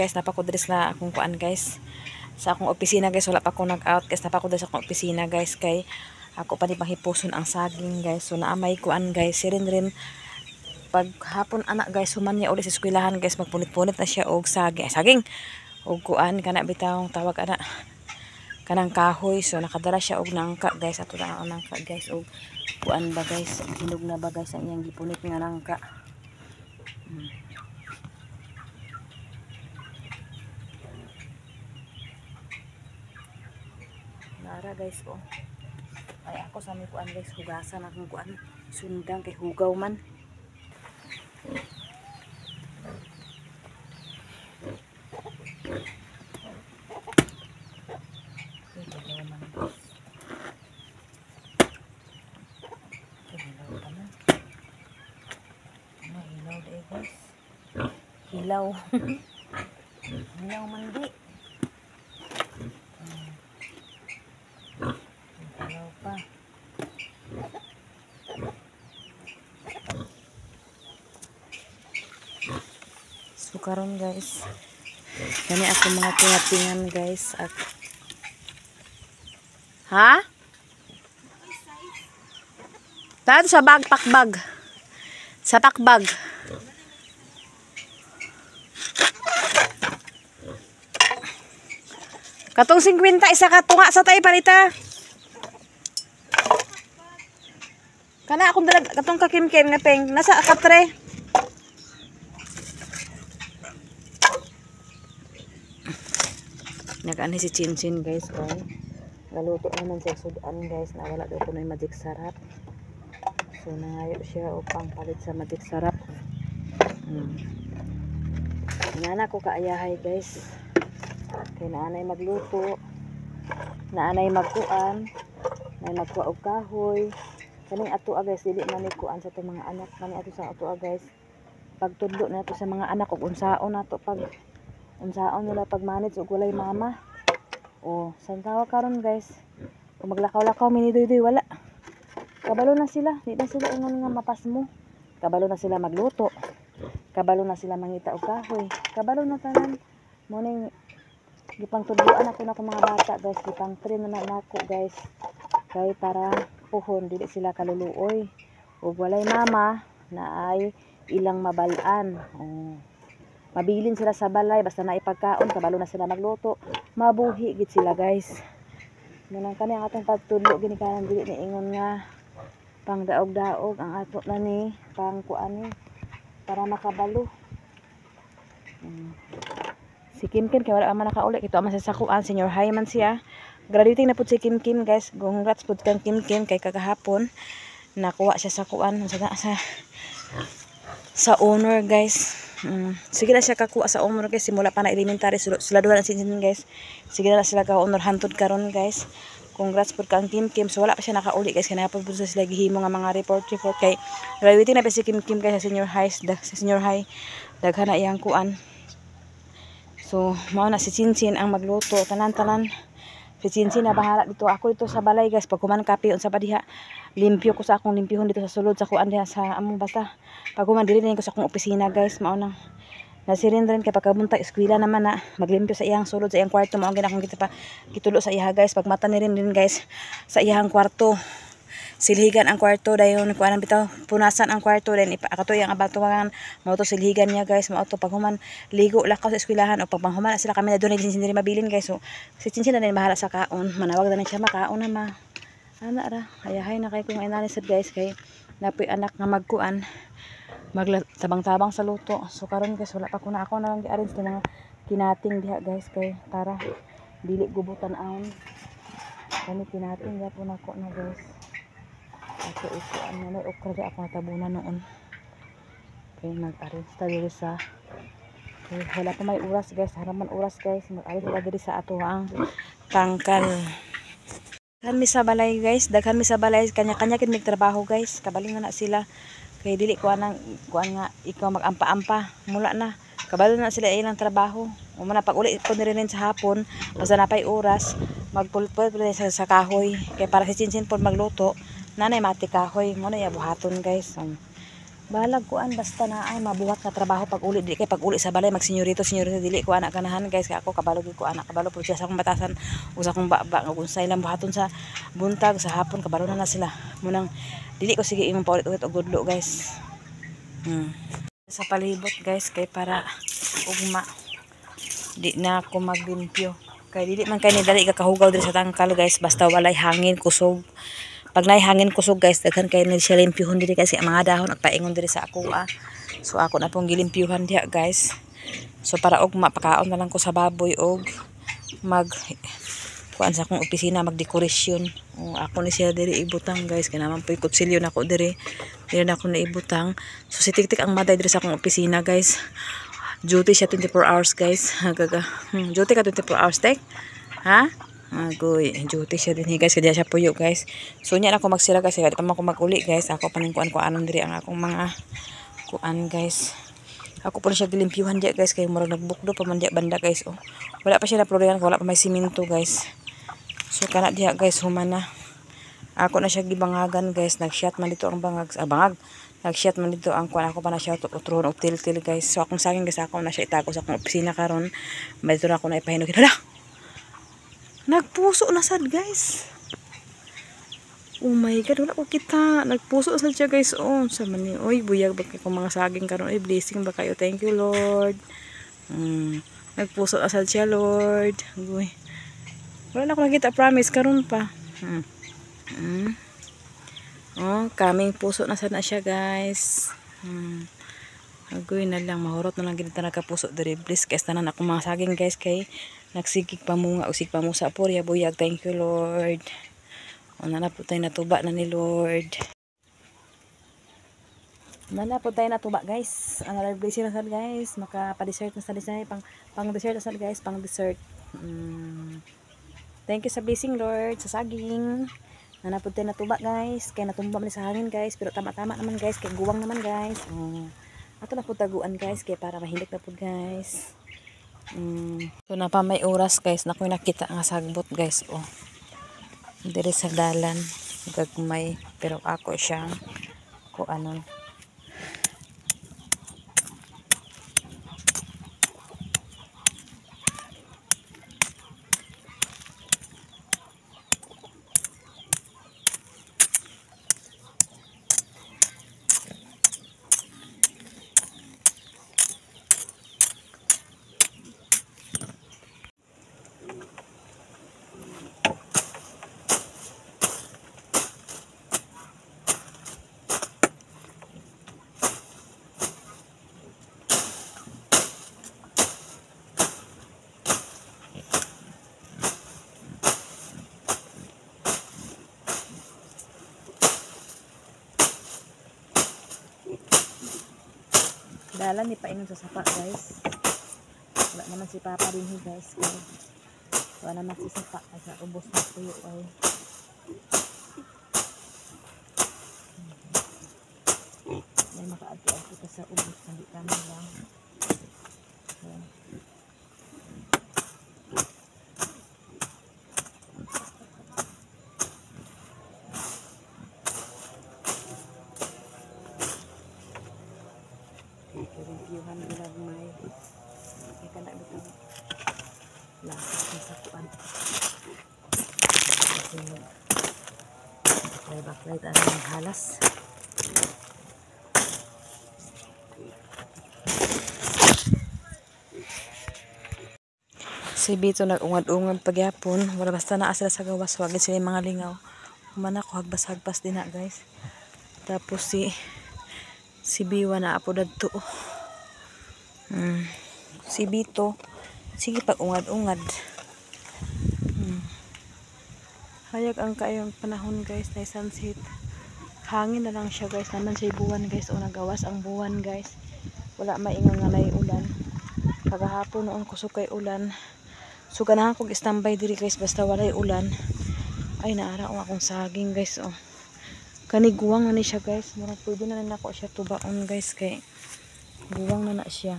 guys, napakudres na akong kuan guys. Sa akong opisina guys, wala pa ako nag-out guys, napakudres sa akong opisina guys kay ako pa ni panghipuson ang saging guys. So naamay kuan guys, si rin pag hapon anak guys, human niya ulit sa eskwelahan guys, magpunit-punit na siya og saging og kuan kana bitaw tawag ana kanang kahoy. So nakadala siya og nangka guys, ato na ang nangka guys og kuan ba guys, hinog na ba guys ang iyang gipunit nga nangka. Nara guys oh. Ay ako sa mi kuan guys, hugasan akong kuan sundang kay hugaw man. Hilaw. Hilaw man di. Hilaw pa. So karon guys, kani ako mga tingatingan guys at ha? Dahil sa bag, pakbag. Sa takbag. Katong 50 isa katunga sa tay palita. Kana akong dalag katong kakimkim nga peng nasa katre. Nag-ani si Chinchin guys kay naluto naman siya sudan guys, na wala daw kuno magic sarap. So nangayo siya upang palit sa magic sarap. Nana ko kaayahay guys. Kay naanay magluto, naanay magkuan, nay magkuha og kahoy. Kaning ato guys, dili man ni kuan sa itong mga anak, kani ato sa ato guys. Pagtudlo na to sa mga anak og unsaon nato pag unsaon nila pagmanage og walay mama. O, santawa karon guys. Kung maglakaw-lakaw minidoy-doy wala. Kabalo na sila, di na sila ingon nga mapas mo. Kabalo na sila magluto. Kabalo na sila mangita og kahoy. Kabalo na tanan. Mo ning gipang tudloan ako na mga bata guys, gipang train na nako guys. Kay para puhon dili sila kaluluoy. Ug walay mama na ay ilang mabalaan. Mabilin sila sa balay basta na ipagkaon, kabalo na sila magluto. Mabuhi gid sila guys. Munang kani ang atong pagtudlo gini kanan dili ni ingon nga pang daog-daog ang ato na ni pang kuan ni para makabalo. Si Kimkim kay wala man nakauli, kito man sa sakuan, senior high man siya. Graduating na pud si Kimkim guys. Congrats pud kang Kimkim kay kagahapon nakuha siya sa kuan sa honor guys. Sige na siya kakuha sa honor guys, simula pa na elementary sila duha na sinsin guys. Sige na sila ka honor hantod karon guys. Congrats pud kang Kimkim. So wala pa siya nakauli guys, kaya napod sa sila gihimo nga mga report kay graduating na pa si Kimkim guys sa senior high daghan na iyang kuan. So mao na si Chinchin ang magluto tanan-tanan. Si Chinchin na bahala dito, ako dito sa balay guys. Pag kuman kape unsa pa diha, limpyo ko sa akong limpyhon dito sa sulod sa kuan diha sa among basta. Pag kuman dili ko sa akong opisina guys, mao nang nasirin rin kay pagkabuntag eskwela naman na maglimpyo sa iyang sulod sa iyang kwarto. Mao gyud akong kita pa gitulo sa iha guys. Pag mata ni rin guys sa iyang kwarto, silhigan ang kwarto dayon kuan bitaw punasan ang kwarto den ipakato yang abatuan mao to silhigan niya guys. Mao to paghuman ligo lakaw sa eskwelahan o pagpanghuman sila kami na dunay Chinchin mabilin guys. So si Chinchin na din bahala sa kaon, manawag na siya makaon na ma ana ra ayahay na kay kung inalisad guys kay napoy anak nga magkuan magtabang-tabang sa luto. So karon guys wala pa ko na ako na lang gi-arrange ng mga kinating diha guys kay para dili gubutan aon kani kinating ya po nako na guys. Ako ito ano na okra di ako natabunan noon. Okay, mag-arrange ta diri sa wala pa may oras guys, haraman oras guys. Mag-arrange ta diri sa ato ang tangkal. Daghan mi sa balay guys, daghan mi sa balay kanya-kanya kin trabaho guys. Kabaling na sila kay dili ko anang kuan nga ikaw mag-ampa-ampa mula na. Kabalo na sila ilang trabaho. Umana pag uli ko rin sa hapon, basta napay oras, magpulpul sa kahoy kay para si Chinchin pod magluto. Nanay mati kahoy mo na ya buhaton guys. balag kuan basta na ay mabuhat nga trabaho pag uli di kay pag uli sa balay mag senyorito dili ko anak kanahan guys kay ako kabalo ko anak kabalo po siya sa akong batasan usa akong baba nga unsay lang buhaton sa buntag sa hapon kabalo na sila munang dili ko sige imong paulit-ulit og gudlo guys. Sa palibot guys kay para ugma di na ako maglimpyo kay dili man kay ni dali kakahugaw diri sa tangkal guys basta walay hangin kusog. Pag nay hangin kusog guys daghan kay ni siya limpyuhon diri kasi mga dahon nagpaingon diri sa ako so ako na pong gilimpyuhan diha guys. So para og mapakaon na lang ko sa baboy og mag kuan sa akong opisina magdekorasyon. Ako ni siya diri ibutang guys kay naman poy kutsilyo nako diri na ako na ibutang. So si Tiktik ang maday diri sa akong opisina guys. Duty siya 24 hours guys. Duty ka 24 hours tek ha. Agoy, duty siya din guys, kaya siya puyo guys. So nya na ako magsira kasi di pa man ako maguli guys. Ako pa ning kuan ko anon diri ang akong mga kuan guys. Ako po siya gilimpyuhan diya guys kay murag nagbukdo pa man diya banda guys. Wala pa siya na flooringan, wala pa may simento guys. So kana diya guys humana. Ako na siya gibangagan guys, nag-shot man dito ang bangag, nag-shot man dito ang kuan ako pa na siya utron og til guys. So akong saging guys ako na siya itago sa akong opisina karon. Dito na ako na ipahinugin. Hala. Nagpuso na sad guys. Oh my god, wala ko kita. Nagpuso sad siya guys. Sa mani. Oy, buyag ba ko mga saging karon. Oy, blessing ba kayo. Thank you Lord. Nagpuso na sad siya Lord. Uy. Wala na ko nakita promise karon pa. Kaming puso na sad na siya guys. Agoy na lang mahurot na lang gid ta nakapuso diri. Please guys tanan ako mga saging guys kay nagsigig pamunga usig pamusa po ya buyag. Thank you Lord. Na po tayo natuba na ni Lord. Na po tayo natuba guys. Ang blessing na sad guys. Maka-dessert na sa dessert pang dessert na sad guys, pang dessert. Thank you sa blessing Lord sa saging. Na po tayo natuba guys. Kaya natumba man sa hangin guys, pero tama-tama naman guys kay guwang naman guys. Ato na po taguan guys kay para mahilik na po guys. So na pa may oras guys na ko nakita nga sagbot guys diri sa dalan gagmay pero ako siyang anon dalan ni paingon sa sapa guys. Wala naman si Papa din guys. Wala naman si sapa kasi ubos na tuyo ay. May makaadto-adto ka sa ubos hindi kami lang. Reviewhan ginagmay kaya ka na bitang lakas sa kuan kasi backlight ang halas si Bito nag-ungad-ungad pagyapon wala basta naa sila sa gawas wagin sila mga lingaw humana ko hagbas-hagbas din na guys. Tapos si Biwa na apo dadto. Si Bito sige pag ungad-ungad. Hayag ang kayong panahon guys na sunset. Hangin na lang siya guys. Naman siya buwan guys. Nagawas ang buwan guys. Wala maingon nga may ulan. Kagahapon noon kusog kay ulan. So ganahan kong standby diri guys basta walay ulan. Ay naara akong saging guys kaniguwang na ni siya guys. Murag pwede na nako siya tubaon guys kay guwang na siya.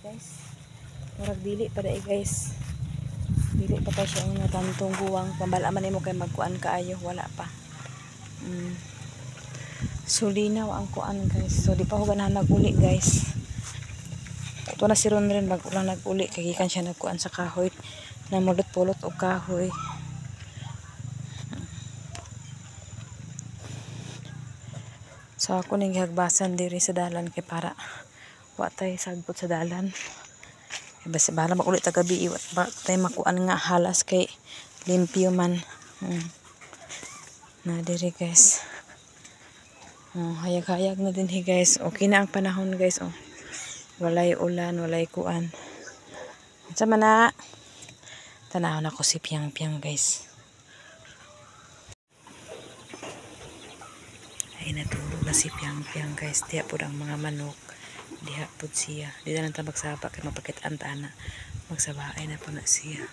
guys. Murag dili pa dai guys. Dili pa siya ang natantong guwang. Pambala man nimo kay magkuan kaayo, wala pa. So linaw ang kuan guys. So di pa ko ganahan naguli guys. Ito na si Ron rin mag-ulang nag-uli. Kagikan siya nagkuan sa kahoy. Namulot-pulot o kahoy. So ako nang gihagbasan diri sa dalan kay para wa tay sagbot sa dalan. Basta bala mag-uli ta gabi iwat ba tay makuan nga halas kay limpyo man. Na diri guys. Hayag-hayag na din guys. Okay na ang panahon guys. Walay ulan, walay kuan. Sama na. Tanaw na ko si Piang-Piang guys. Ay natulog na si Piang-Piang guys. Diya po ang mga manok. Diha po siya. Di na lang ta magsaba kay mapakitaan ta na. Magsabaay na po na siya.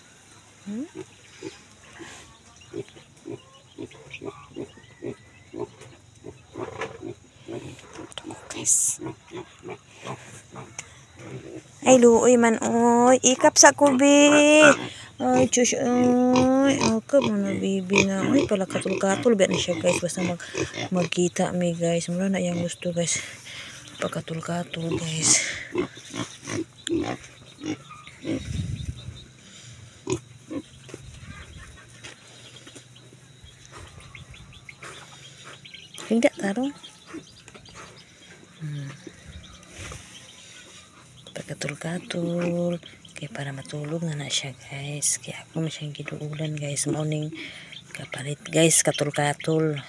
Guys. Ay luoy man oy, ikap sa kubi. Ay chus oy, akap na bibi na. Ay pala katul-katul bet na siya guys basta magkita mi guys. Mura na yang gusto guys. Pagkatul-katul guys. Hindi tarong. Pagkatul-katul kay para matulog na siya guys. Kaya ako na siyang giduulan guys. Mauning kapalit guys katul-katul.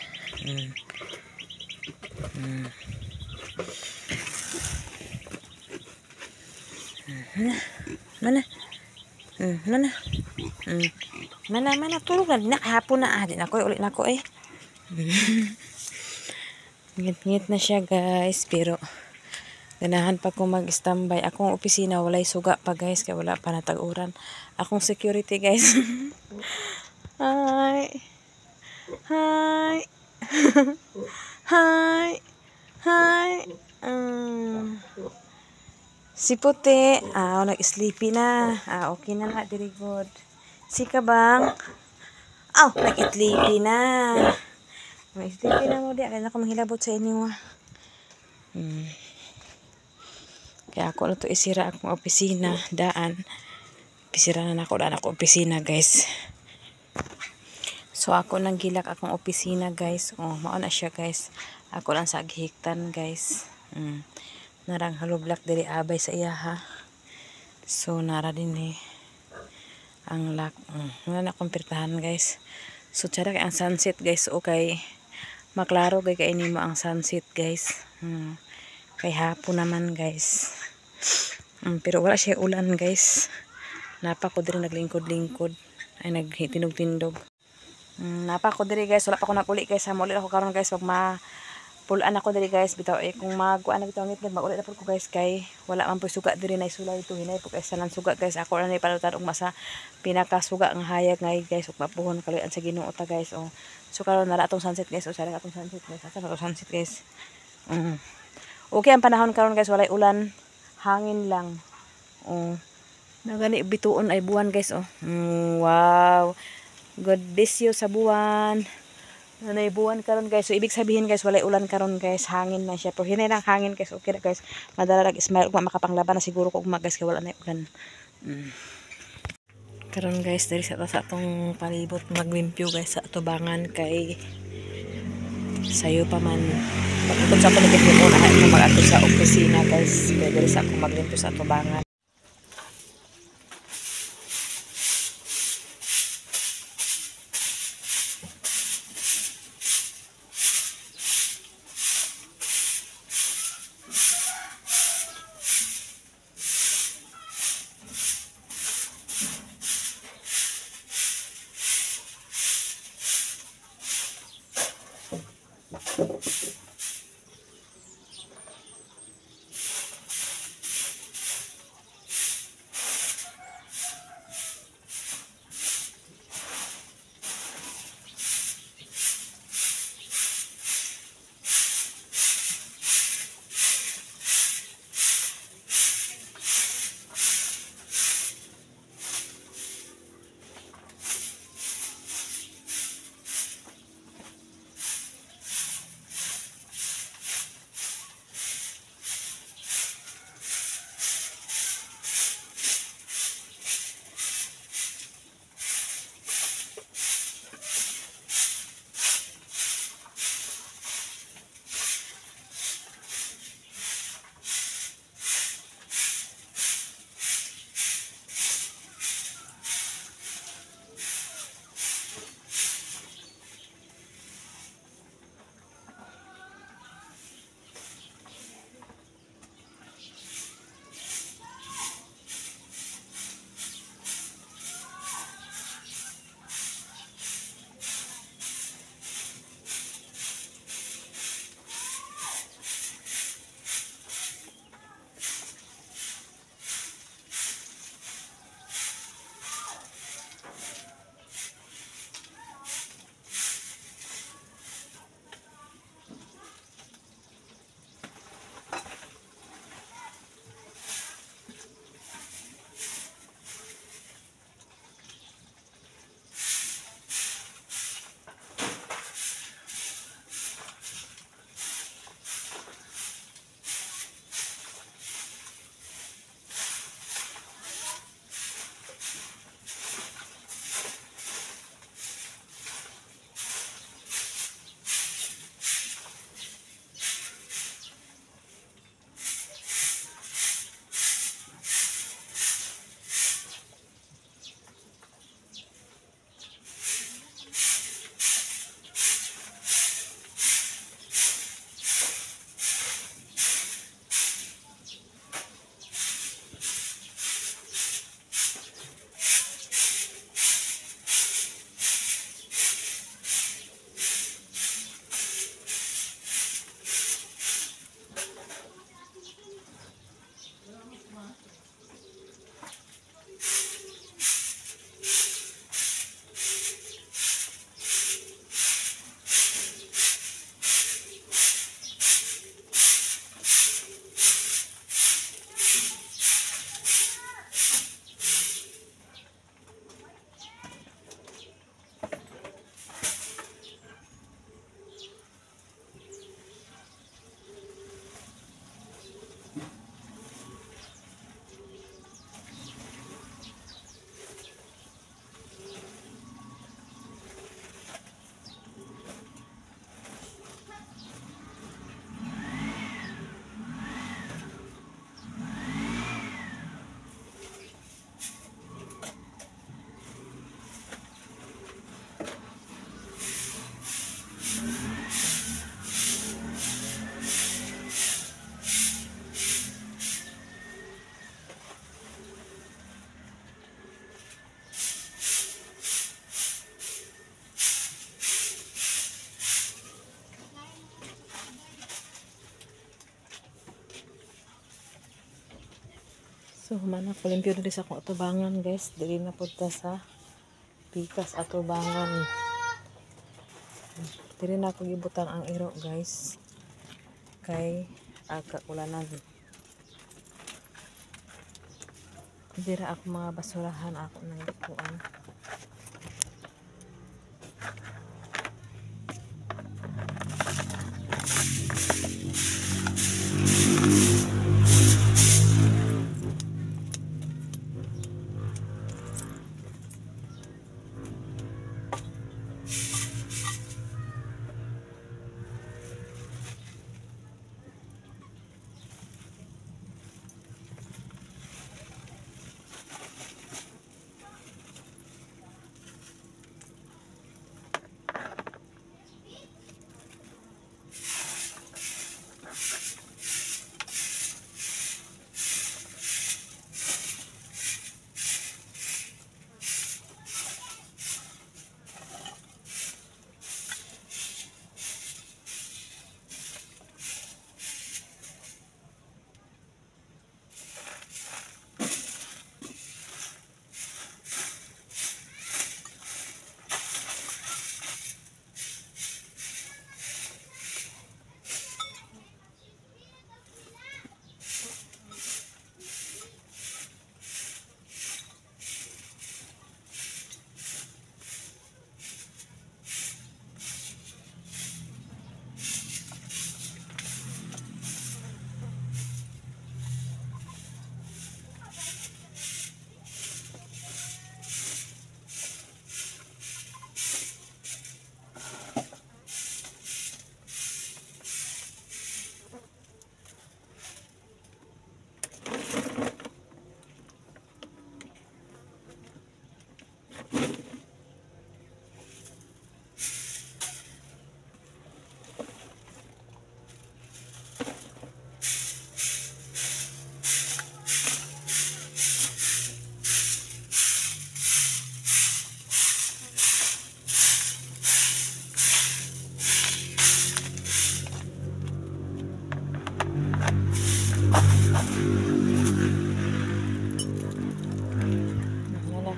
Mana? Mana tulog na hapon na di na ko ulit na ko eh. Ngit-ngit na siya guys pero ganahan pa ko mag-standby. Akong opisina walay suga pa guys kaya wala pa natag-uran. Akong security guys. Hi. Hi. Hi. Hi. Si Puti, nag-sleepy na. Okay na nga, very good. Si Kabang, nag-sleepy na. Nag-sleepy na mo di. Kaya na ako manghilabot sa inyo. Kaya ako na to isira akong opisina, daan. Pisira na ako, daan ako opisina guys. So ako nang gilak akong opisina guys. Mao na siya guys. Ako lang sa gihiktan guys. Narang halublak diri abay sa iya ha. So nara din ang lock. Wala na kumpirtahan guys. So tsara kay ang sunset guys. Okay. Maklaro kay kainin mo ang sunset guys. Kay hapon naman guys. Pero wala siya ulan guys. Napa ko diri naglingkod-lingkod. Ay nagtindog-tindog. Napa ko diri guys. Wala pa ko napuli guys. Muli ako karon guys pag pulaan ako diri guys bitaw kung magkuan na bitaw ngit magulit na po ko guys kay wala man po suga diri na isulay ito hinay po guys salan suga guys ako na ni palutan og masa pinakasuga ang hayag ngay guys ug mapuhon kaluyan sa Ginoo ta guys so karon nara atong sunset guys sara atong sunset guys asa atong sunset guys okay ang panahon karon guys walay ulan hangin lang nagani bituon ay buwan guys wow God bless you sa buwan. Nanay buwan karon guys. So ibig sabihin guys walay ulan karon guys. Hangin na siya. Pero hinay lang hangin guys. Okay na guys. Madala lang smile ug makapanglaban na siguro ko ugma guys kay wala na ulan. Karon guys diri sa atong palibot maglimpyo guys sa atubangan kay sayo pa man. Pagkatapos sa paligid ko na mag-ato sa opisina guys. Kaya diri sa ako maglimpyo sa atubangan. So humana ko limpyo diri sa akong atubangan guys. Diri na punta sa pikas atubangan. Diri na ako gibutan ang iro guys. Kay aga ulanan. Dira ako mga basurahan ako nang ikuan.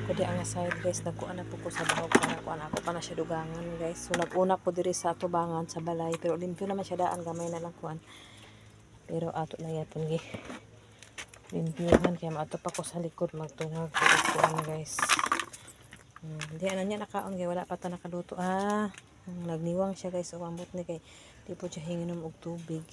Ko di ang side guys, nagkuan na po ko sa bahog para kuan ako pa na siya dugangan guys. So nag-una po diri sa atubangan sa balay pero limpyo naman siya daan, gamay na lang kuan. Pero ato na yapon gi limpyohan kaya maato pa ko sa likod magtungag kuan guys. Di ana niya nakaon kay wala pa ta nakaluto. Nagniwang siya guys, so ambot ni kay di po siya hinginom og tubig.